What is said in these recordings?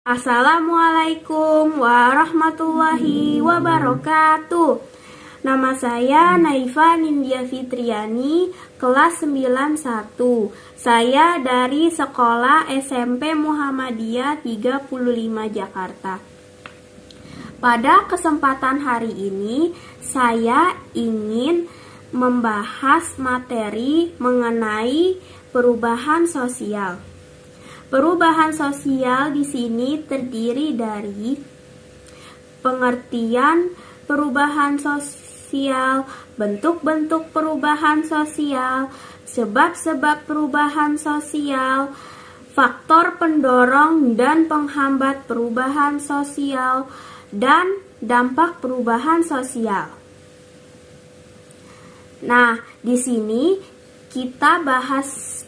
Assalamualaikum warahmatullahi wabarakatuh. Nama saya Naifa Nindya Fitriani, kelas 91. Saya dari Sekolah SMP Muhammadiyah 35 Jakarta. Pada kesempatan hari ini, saya ingin membahas materi mengenai perubahan sosial. Perubahan sosial di sini terdiri dari pengertian perubahan sosial, bentuk-bentuk perubahan sosial, sebab-sebab perubahan sosial, faktor pendorong dan penghambat perubahan sosial, dan dampak perubahan sosial. Nah, di sini kita bahas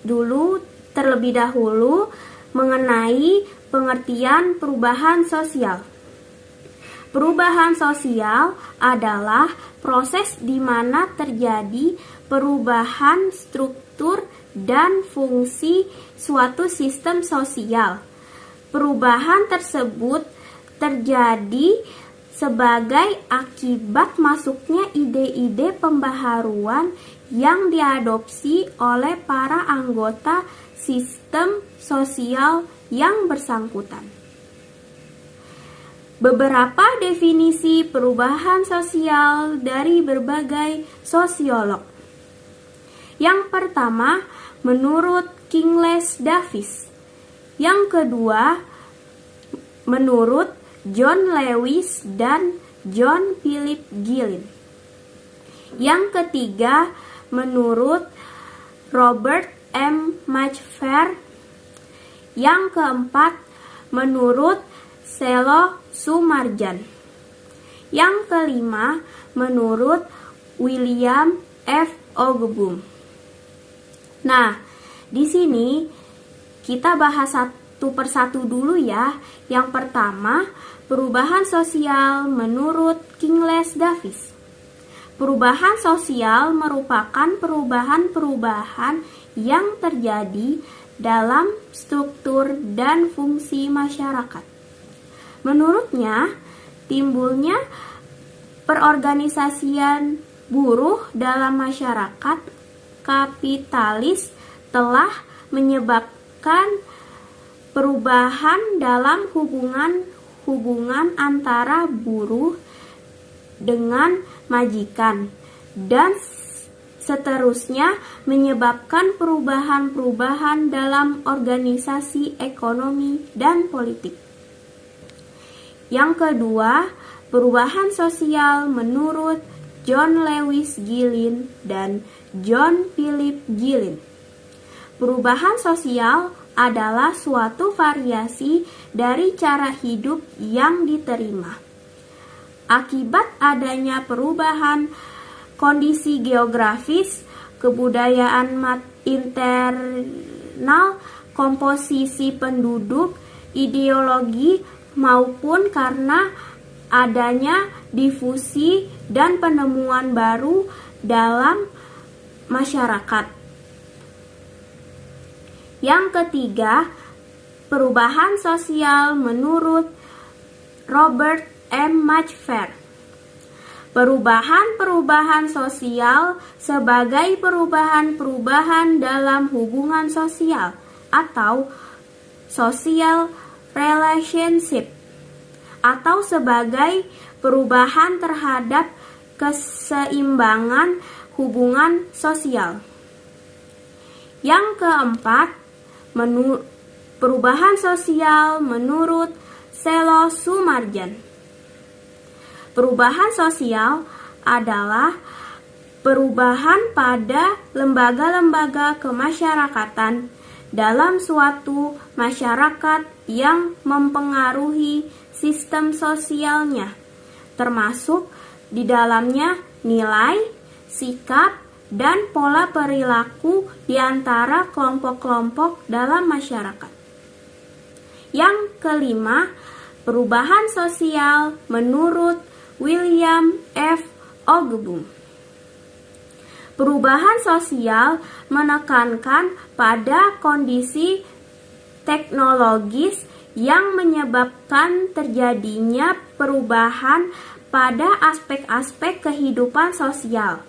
dulu terlebih dahulu mengenai pengertian perubahan sosial. Perubahan sosial adalah proses di mana terjadi perubahan struktur dan fungsi suatu sistem sosial. Perubahan tersebut terjadi sebagai akibat masuknya ide-ide pembaharuan yang diadopsi oleh para anggota sistem sosial yang bersangkutan. Beberapa definisi perubahan sosial dari berbagai sosiolog. Yang pertama, menurut Kingsley Davis. Yang kedua, menurut John Lewis dan John Philip Gillin. Yang ketiga, menurut Robert M. Matchfair. Yang keempat, menurut Selo Sumarjan. Yang kelima, menurut William F. Ogboom. Nah, di sini kita bahas satu persatu dulu ya. Yang pertama, perubahan sosial menurut Kingsley Davis. Perubahan sosial merupakan perubahan-perubahan yang terjadi dalam struktur dan fungsi masyarakat. Menurutnya, timbulnya perorganisasian buruh dalam masyarakat kapitalis telah menyebabkan perubahan dalam hubungan antara buruh dengan majikan dan seterusnya menyebabkan perubahan-perubahan dalam organisasi ekonomi dan politik. Yang kedua, perubahan sosial menurut John Lewis Gillin dan John Philip Gillin. Perubahan sosial adalah suatu variasi dari cara hidup yang diterima akibat adanya perubahan kondisi geografis, kebudayaan internal, komposisi penduduk, ideologi, maupun karena adanya difusi dan penemuan baru dalam masyarakat. Yang ketiga, perubahan sosial menurut Robert M. Matchfair. Perubahan-perubahan sosial sebagai perubahan-perubahan dalam hubungan sosial atau social relationship, atau sebagai perubahan terhadap keseimbangan hubungan sosial. Yang keempat, perubahan sosial menurut Selo Sumarjan. Perubahan sosial adalah perubahan pada lembaga-lembaga kemasyarakatan dalam suatu masyarakat yang mempengaruhi sistem sosialnya, termasuk di dalamnya nilai, sikap, dan pola perilaku di antara kelompok-kelompok dalam masyarakat. Yang kelima, perubahan sosial menurut William F. Ogboom. Perubahan sosial menekankan pada kondisi teknologis yang menyebabkan terjadinya perubahan pada aspek-aspek kehidupan sosial,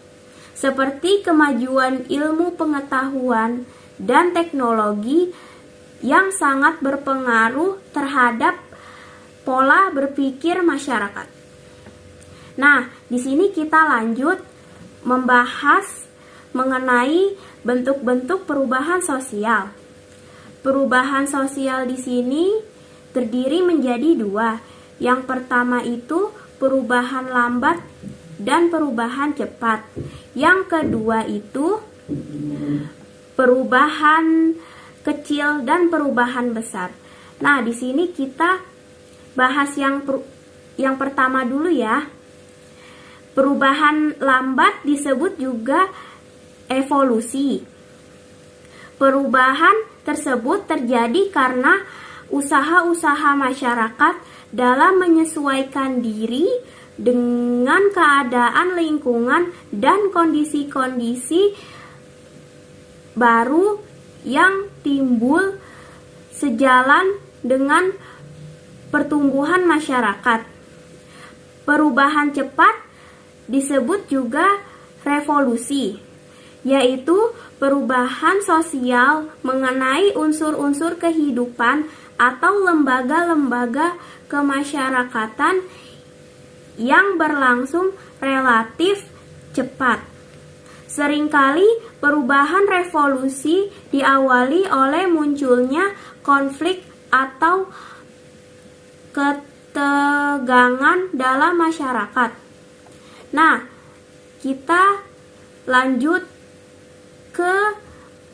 seperti kemajuan ilmu pengetahuan dan teknologi yang sangat berpengaruh terhadap pola berpikir masyarakat. Nah, di sini kita lanjut membahas mengenai bentuk-bentuk perubahan sosial. Perubahan sosial di sini terdiri menjadi dua. Yang pertama itu perubahan lambat dan perubahan cepat. Yang kedua itu perubahan kecil dan perubahan besar. Nah, di sini kita bahas yang pertama dulu ya. Perubahan lambat disebut juga evolusi. Perubahan tersebut terjadi karena usaha-usaha masyarakat dalam menyesuaikan diri dengan keadaan lingkungan dan kondisi-kondisi baru yang timbul sejalan dengan pertumbuhan masyarakat. Perubahan cepat disebut juga revolusi, yaitu perubahan sosial mengenai unsur-unsur kehidupan atau lembaga-lembaga kemasyarakatan yang berlangsung relatif cepat. Seringkali perubahan revolusi diawali oleh munculnya konflik atau ketegangan dalam masyarakat. Nah, kita lanjut ke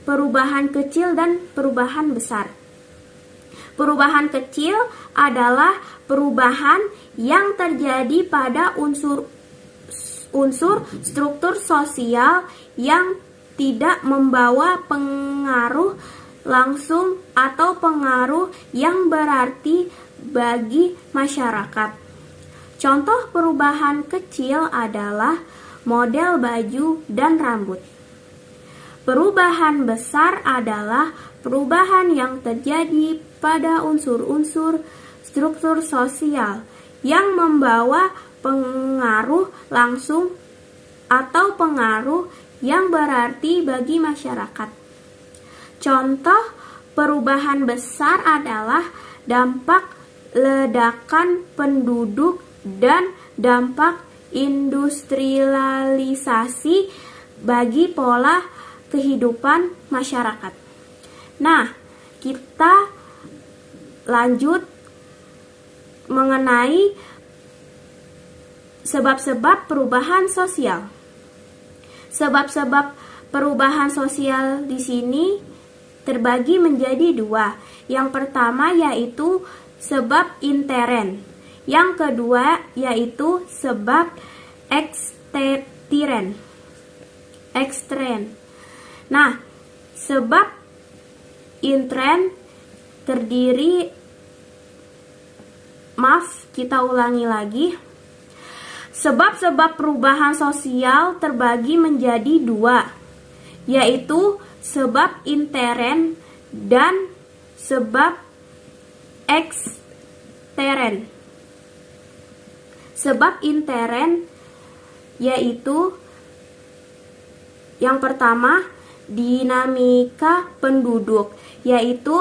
perubahan kecil dan perubahan besar. Perubahan kecil adalah perubahan yang terjadi pada unsur struktur sosial yang tidak membawa pengaruh langsung atau pengaruh yang berarti bagi masyarakat. Contoh perubahan kecil adalah model baju dan rambut. Perubahan besar adalah perubahan yang terjadi pada unsur-unsur struktur sosial yang membawa pengaruh langsung atau pengaruh yang berarti bagi masyarakat. Contoh perubahan besar adalah dampak ledakan penduduk dan dampak industrialisasi bagi pola kehidupan masyarakat. Nah, kita lanjut mengenai sebab-sebab perubahan sosial. Sebab-sebab perubahan sosial di sini terbagi menjadi dua. Yang pertama yaitu sebab intern. Yang kedua yaitu sebab ekstern. Nah, sebab intern kita ulangi lagi. Sebab-sebab perubahan sosial terbagi menjadi dua, yaitu sebab intern dan sebab ekstern. Sebab intern yaitu yang pertama dinamika penduduk, yaitu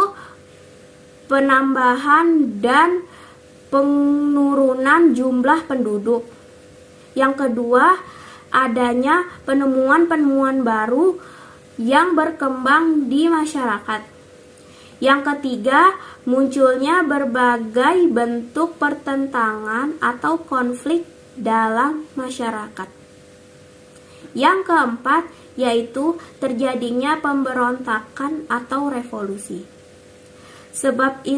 penambahan dan penurunan jumlah penduduk. Yang kedua, adanya penemuan-penemuan baru yang berkembang di masyarakat. Yang ketiga, munculnya berbagai bentuk pertentangan atau konflik dalam masyarakat. Yang keempat, yaitu terjadinya pemberontakan atau revolusi. Sebab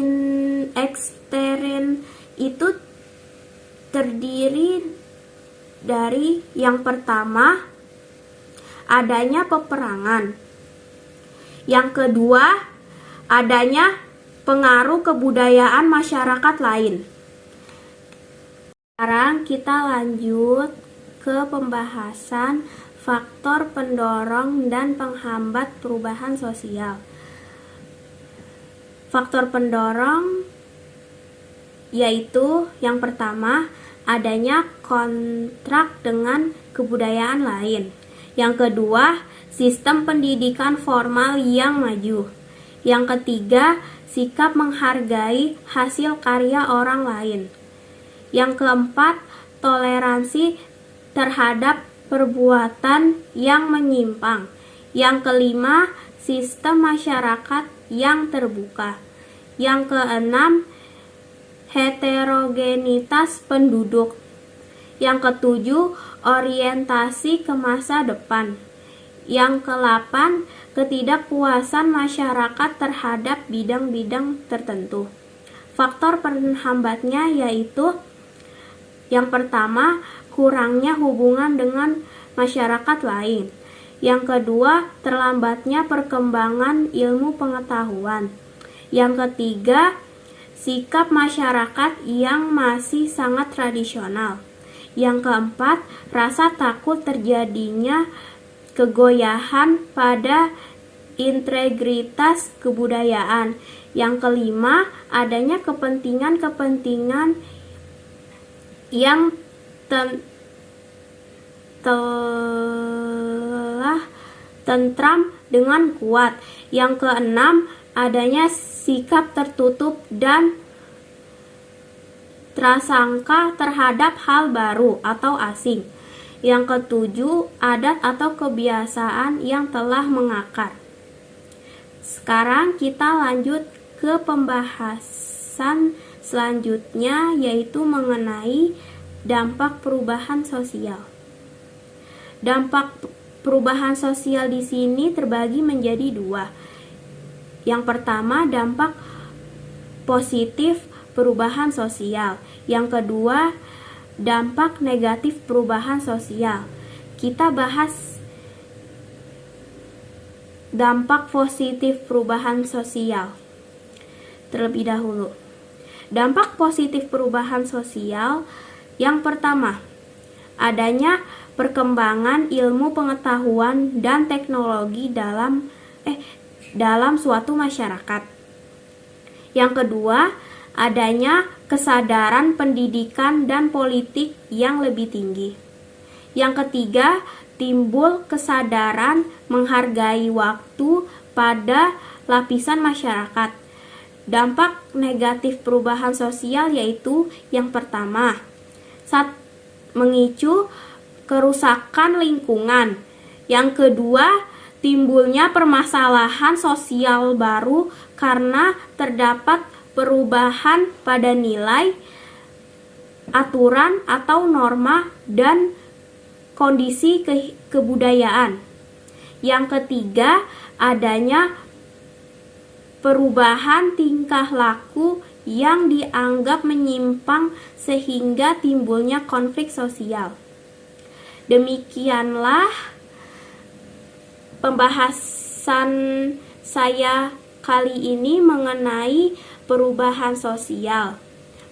ekstern itu terdiri dari yang pertama, adanya peperangan. Yang kedua, adanya pengaruh kebudayaan masyarakat lain. Sekarang kita lanjut ke pembahasan faktor pendorong dan penghambat perubahan sosial. Faktor pendorong yaitu yang pertama, adanya kontrak dengan kebudayaan lain. Yang kedua, sistem pendidikan formal yang maju. Yang ketiga, sikap menghargai hasil karya orang lain. Yang keempat, toleransi terhadap perbuatan yang menyimpang. Yang kelima, sistem masyarakat yang terbuka. Yang keenam, heterogenitas penduduk. Yang ketujuh, orientasi ke masa depan. Yang kedelapan, ketidakpuasan masyarakat terhadap bidang-bidang tertentu. Faktor penghambatnya yaitu yang pertama, kurangnya hubungan dengan masyarakat lain. Yang kedua, terlambatnya perkembangan ilmu pengetahuan. Yang ketiga, sikap masyarakat yang masih sangat tradisional. Yang keempat, rasa takut terjadinya kegoyahan pada integritas kebudayaan. Yang kelima, adanya kepentingan-kepentingan yang telah tentram dengan kuat. Yang keenam, adanya sikap tertutup dan prasangka terhadap hal baru atau asing. Yang ketujuh, adat atau kebiasaan yang telah mengakar. Sekarang kita lanjut ke pembahasan selanjutnya, yaitu mengenai dampak perubahan sosial. Dampak perubahan sosial di sini terbagi menjadi dua. Yang pertama, dampak positif perubahan sosial. Yang kedua, dampak negatif perubahan sosial. Kita bahas dampak positif perubahan sosial terlebih dahulu. Dampak positif perubahan sosial yang pertama, adanya perkembangan ilmu pengetahuan dan teknologi dalam suatu masyarakat. Yang kedua, adanya kesadaran pendidikan dan politik yang lebih tinggi. Yang ketiga, timbul kesadaran menghargai waktu pada lapisan masyarakat. Dampak negatif perubahan sosial yaitu yang pertama, memicu kerusakan lingkungan. Yang kedua, timbulnya permasalahan sosial baru karena terdapat perubahan pada nilai, aturan atau norma dan kondisi kebudayaan. Yang ketiga, adanya perubahan tingkah laku yang dianggap menyimpang sehingga timbulnya konflik sosial. Demikianlah pembahasan saya kali ini mengenai perubahan sosial.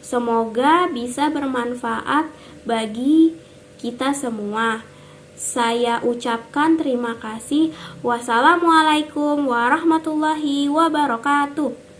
Semoga bisa bermanfaat bagi kita semua. Saya ucapkan terima kasih. Wassalamualaikum warahmatullahi wabarakatuh.